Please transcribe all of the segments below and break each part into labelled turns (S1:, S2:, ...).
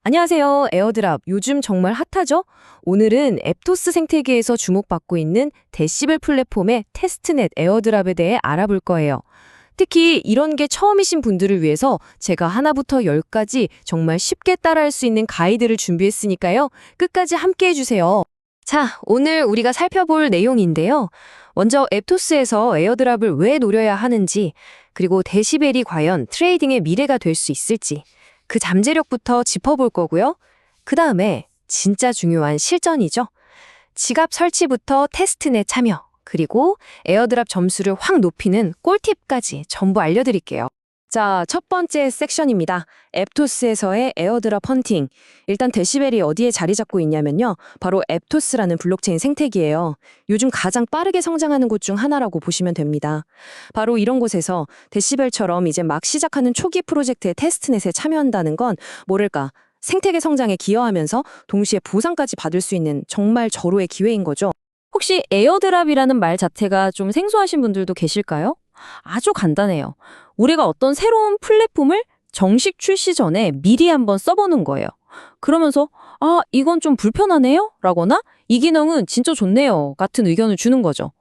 S1: 안녕하세요. 에어드랍. 요즘 정말 핫하죠? 오늘은 앱토스 생태계에서 주목받고 있는 데시벨 플랫폼의 테스트넷 에어드랍에 대해 알아볼 거예요. 특히 이런 게 처음이신 분들을 위해서 제가 하나부터 열까지 정말 쉽게 따라할 수 있는 가이드를 준비했으니까요. 끝까지 함께 해주세요. 자, 오늘 우리가 살펴볼 내용인데요. 먼저 앱토스에서 에어드랍을 왜 노려야 하는지, 그리고 데시벨이 과연 트레이딩의 미래가 될 수 있을지, 그 잠재력부터 짚어볼 거고요. 그 다음에 진짜 중요한 실전이죠. 지갑 설치부터 테스트넷 참여, 그리고 에어드랍 점수를 확 높이는 꿀팁까지 전부 알려드릴게요. 자, 첫 번째 섹션입니다. 앱토스에서의 에어드랍 헌팅. 일단 데시벨이 어디에 자리 잡고 있냐면요. 바로 앱토스라는 블록체인 생태계예요. 요즘 가장 빠르게 성장하는 곳 중 하나라고 보시면 됩니다. 바로 이런 곳에서 데시벨처럼 이제 막 시작하는 초기 프로젝트의 테스트넷에 참여한다는 건 뭐랄까, 생태계 성장에 기여하면서 동시에 보상까지 받을 수 있는 정말 절호의 기회인 거죠. 혹시 에어드랍이라는 말 자체가 좀 생소하신 분들도 계실까요? 아주 간단해요. 우리가 어떤 새로운 플랫폼을 정식 출시 전에 미리 한번 써보는 거예요. 그러면서 이건 좀 불편하네요? 라거나 이 기능은 진짜 좋네요. 같은 의견을 주는 거죠.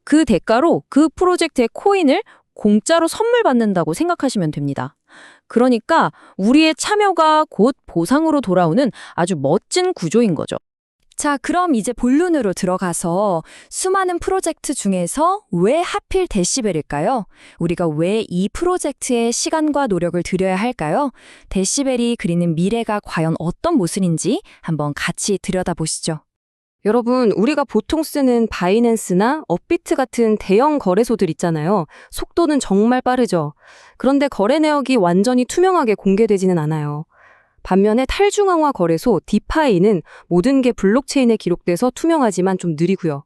S1: 그 대가로 그 프로젝트의 코인을 공짜로 선물 받는다고 생각하시면 됩니다. 그러니까 우리의 참여가 곧 보상으로 돌아오는 아주 멋진 구조인 거죠. 자, 그럼 이제 본론으로 들어가서 수많은 프로젝트 중에서 왜 하필 데시벨일까요? 우리가 왜 이 프로젝트에 시간과 노력을 들여야 할까요? 데시벨이 그리는 미래가 과연 어떤 모습인지 한번 같이 들여다보시죠. 여러분, 우리가 보통 쓰는 바이낸스나 업비트 같은 대형 거래소들 있잖아요. 속도는 정말 빠르죠. 그런데 거래 내역이 완전히 투명하게 공개되지는 않아요. 반면에 탈중앙화 거래소 디파이는 모든 게 블록체인에 기록돼서 투명하지만 좀 느리고요.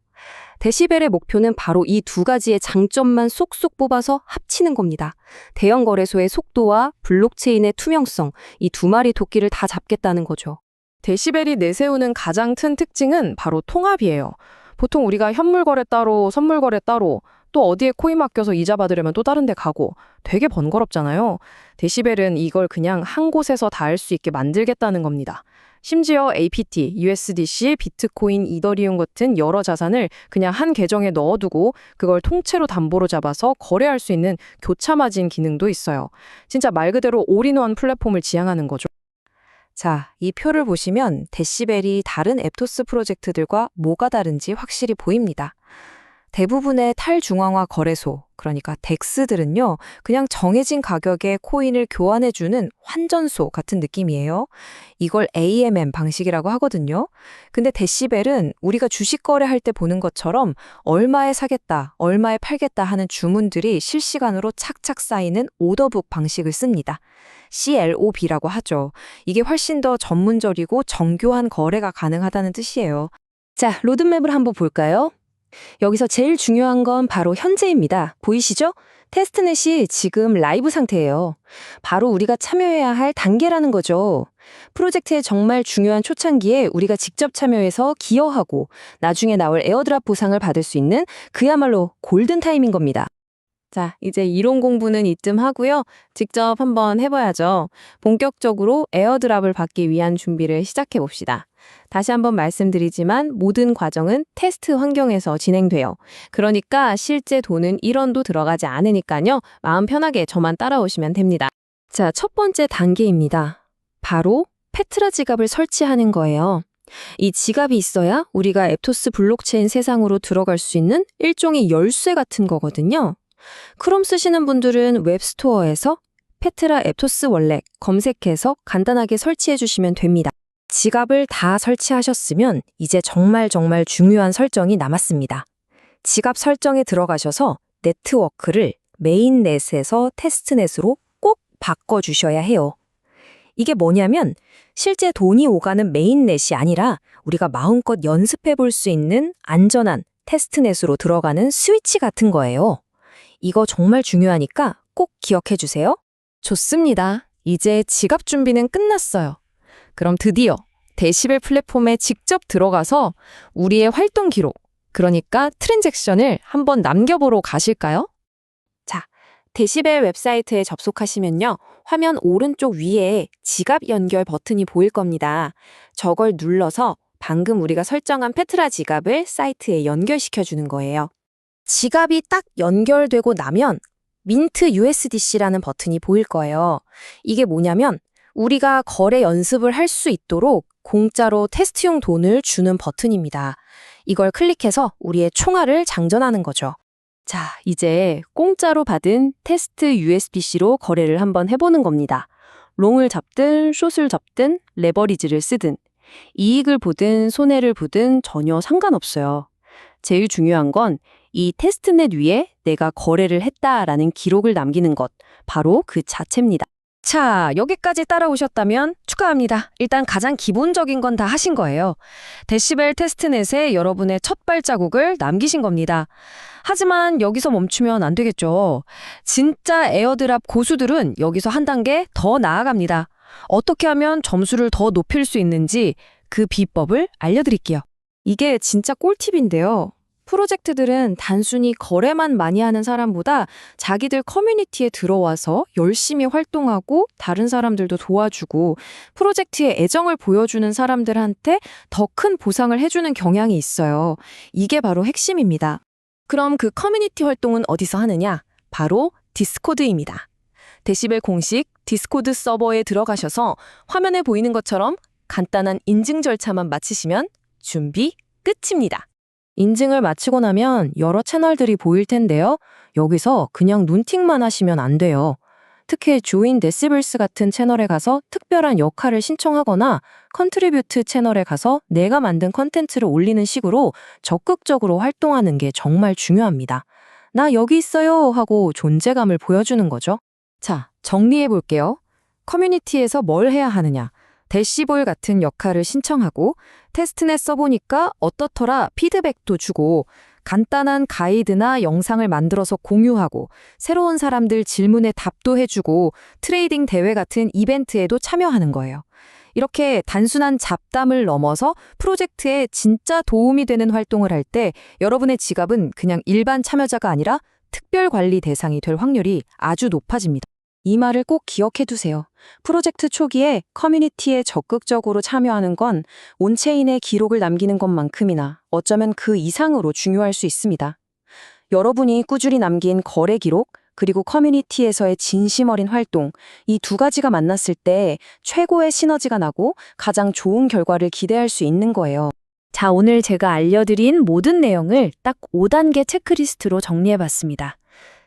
S1: 데시벨의 목표는 바로 이 두 가지의 장점만 쏙쏙 뽑아서 합치는 겁니다. 대형 거래소의 속도와 블록체인의 투명성, 이 두 마리 토끼를 다 잡겠다는 거죠.
S2: 데시벨이 내세우는 가장 큰 특징은 바로 통합이에요. 보통 우리가 현물 거래 따로, 선물 거래 따로, 또 어디에 코인 맡겨서 이자 받으려면 또 다른 데 가고 되게 번거롭잖아요. 데시벨은 이걸 그냥 한 곳에서 다 할 수 있게 만들겠다는 겁니다. 심지어 APT, USDC, 비트코인, 이더리움 같은 여러 자산을 그냥 한 계정에 넣어두고 그걸 통째로 담보로 잡아서 거래할 수 있는 교차 마진 기능도 있어요. 진짜 말 그대로 올인원 플랫폼을 지향하는 거죠.
S1: 자, 이 표를 보시면 데시벨이 다른 앱토스 프로젝트들과 뭐가 다른지 확실히 보입니다. 대부분의 탈중앙화 거래소, 그러니까 덱스들은요, 그냥 정해진 가격에 코인을 교환해주는 환전소 같은 느낌이에요. 이걸 AMM 방식이라고 하거든요. 근데 데시벨은 우리가 주식 거래할 때 보는 것처럼 얼마에 사겠다, 얼마에 팔겠다 하는 주문들이 실시간으로 착착 쌓이는 오더북 방식을 씁니다. CLOB라고 하죠. 이게 훨씬 더 전문적이고 정교한 거래가 가능하다는 뜻이에요. 자, 로드맵을 한번 볼까요? 여기서 제일 중요한 건 바로 현재입니다. 보이시죠? 테스트넷이 지금 라이브 상태예요. 바로 우리가 참여해야 할 단계라는 거죠. 프로젝트의 정말 중요한 초창기에 우리가 직접 참여해서 기여하고 나중에 나올 에어드랍 보상을 받을 수 있는 그야말로 골든타임인 겁니다. 자, 이제 이론 공부는 이쯤 하고요. 직접 한번 해봐야죠. 본격적으로 에어드랍을 받기 위한 준비를 시작해 봅시다. 다시 한번 말씀드리지만 모든 과정은 테스트 환경에서 진행돼요. 그러니까 실제 돈은 1원도 들어가지 않으니까요. 마음 편하게 저만 따라오시면 됩니다. 자, 첫 번째 단계입니다. 바로 페트라 지갑을 설치하는 거예요. 이 지갑이 있어야 우리가 앱토스 블록체인 세상으로 들어갈 수 있는 일종의 열쇠 같은 거거든요. 크롬 쓰시는 분들은 웹스토어에서 페트라 앱토스 월렛 검색해서 간단하게 설치해 주시면 됩니다. 지갑을 다 설치하셨으면 이제 정말 중요한 설정이 남았습니다. 지갑 설정에 들어가셔서 네트워크를 메인넷에서 테스트넷으로 꼭 바꿔주셔야 해요. 이게 뭐냐면 실제 돈이 오가는 메인넷이 아니라 우리가 마음껏 연습해 볼 수 있는 안전한 테스트넷으로 들어가는 스위치 같은 거예요. 이거 정말 중요하니까 꼭 기억해 주세요. 좋습니다. 이제 지갑 준비는 끝났어요. 그럼 드디어 데시벨 플랫폼에 직접 들어가서 우리의 활동 기록, 그러니까 트랜잭션을 한번 남겨보러 가실까요? 자, 데시벨 웹사이트에 접속하시면요. 화면 오른쪽 위에 지갑 연결 버튼이 보일 겁니다. 저걸 눌러서 방금 우리가 설정한 페트라 지갑을 사이트에 연결시켜 주는 거예요. 지갑이 딱 연결되고 나면 민트 USDC라는 버튼이 보일 거예요. 이게 뭐냐면 우리가 거래 연습을 할 수 있도록 공짜로 테스트용 돈을 주는 버튼입니다. 이걸 클릭해서 우리의 총알을 장전하는 거죠. 자, 이제 공짜로 받은 테스트 USDC로 거래를 한번 해보는 겁니다. 롱을 잡든 숏을 잡든 레버리지를 쓰든 이익을 보든 손해를 보든 전혀 상관없어요. 제일 중요한 건 이 테스트넷 위에 내가 거래를 했다라는 기록을 남기는 것, 바로 그 자체입니다. 자, 여기까지 따라오셨다면 축하합니다. 일단 가장 기본적인 건 다 하신 거예요. 데시벨 테스트넷에 여러분의 첫 발자국을 남기신 겁니다. 하지만 여기서 멈추면 안 되겠죠. 진짜 에어드랍 고수들은 여기서 한 단계 더 나아갑니다. 어떻게 하면 점수를 더 높일 수 있는지 그 비법을 알려드릴게요. 이게 진짜 꿀팁인데요. 프로젝트들은 단순히 거래만 많이 하는 사람보다 자기들 커뮤니티에 들어와서 열심히 활동하고 다른 사람들도 도와주고 프로젝트에 애정을 보여주는 사람들한테 더 큰 보상을 해주는 경향이 있어요. 이게 바로 핵심입니다. 그럼 그 커뮤니티 활동은 어디서 하느냐? 바로 디스코드입니다. 데시벨 공식 디스코드 서버에 들어가셔서 화면에 보이는 것처럼 간단한 인증 절차만 마치시면 준비 끝입니다. 인증을 마치고 나면 여러 채널들이 보일 텐데요. 여기서 그냥 눈팅만 하시면 안 돼요. 특히 조인 데시벨스 같은 채널에 가서 특별한 역할을 신청하거나 컨트리뷰트 채널에 가서 내가 만든 컨텐츠를 올리는 식으로 적극적으로 활동하는 게 정말 중요합니다. 나 여기 있어요 하고 존재감을 보여주는 거죠. 자, 정리해 볼게요. 커뮤니티에서 뭘 해야 하느냐? 대시볼 같은 역할을 신청하고 테스트넷 써보니까 어떻더라 피드백도 주고 간단한 가이드나 영상을 만들어서 공유하고 새로운 사람들 질문에 답도 해주고 트레이딩 대회 같은 이벤트에도 참여하는 거예요. 이렇게 단순한 잡담을 넘어서 프로젝트에 진짜 도움이 되는 활동을 할 때 여러분의 지갑은 그냥 일반 참여자가 아니라 특별 관리 대상이 될 확률이 아주 높아집니다. 이 말을 꼭 기억해 두세요. 프로젝트 초기에 커뮤니티에 적극적으로 참여하는 건 온체인에 기록을 남기는 것만큼이나 어쩌면 그 이상으로 중요할 수 있습니다. 여러분이 꾸준히 남긴 거래 기록, 그리고 커뮤니티에서의 진심 어린 활동, 이 두 가지가 만났을 때 최고의 시너지가 나고 가장 좋은 결과를 기대할 수 있는 거예요. 자, 오늘 제가 알려드린 모든 내용을 딱 5단계 체크리스트로 정리해봤습니다.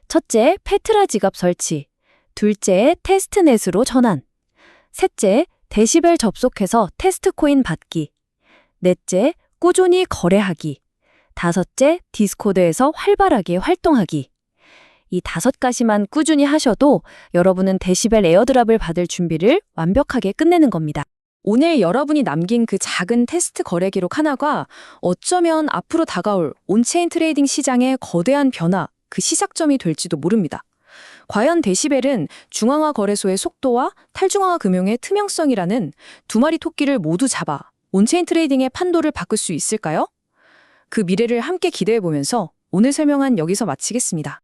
S1: 첫째, 페트라 지갑 설치. 둘째, 테스트넷으로 전환. 셋째, 데시벨 접속해서 테스트 코인 받기. 넷째, 꾸준히 거래하기. 다섯째, 디스코드에서 활발하게 활동하기. 이 5가지만 꾸준히 하셔도 여러분은 데시벨 에어드랍을 받을 준비를 완벽하게 끝내는 겁니다. 오늘 여러분이 남긴 그 작은 테스트 거래 기록 하나가 어쩌면 앞으로 다가올 온체인 트레이딩 시장의 거대한 변화, 그 시작점이 될지도 모릅니다. 과연 데시벨은 중앙화 거래소의 속도와 탈중앙화 금융의 투명성이라는 두 마리 토끼를 모두 잡아 온체인 트레이딩의 판도를 바꿀 수 있을까요? 그 미래를 함께 기대해보면서 오늘 설명은 여기서 마치겠습니다.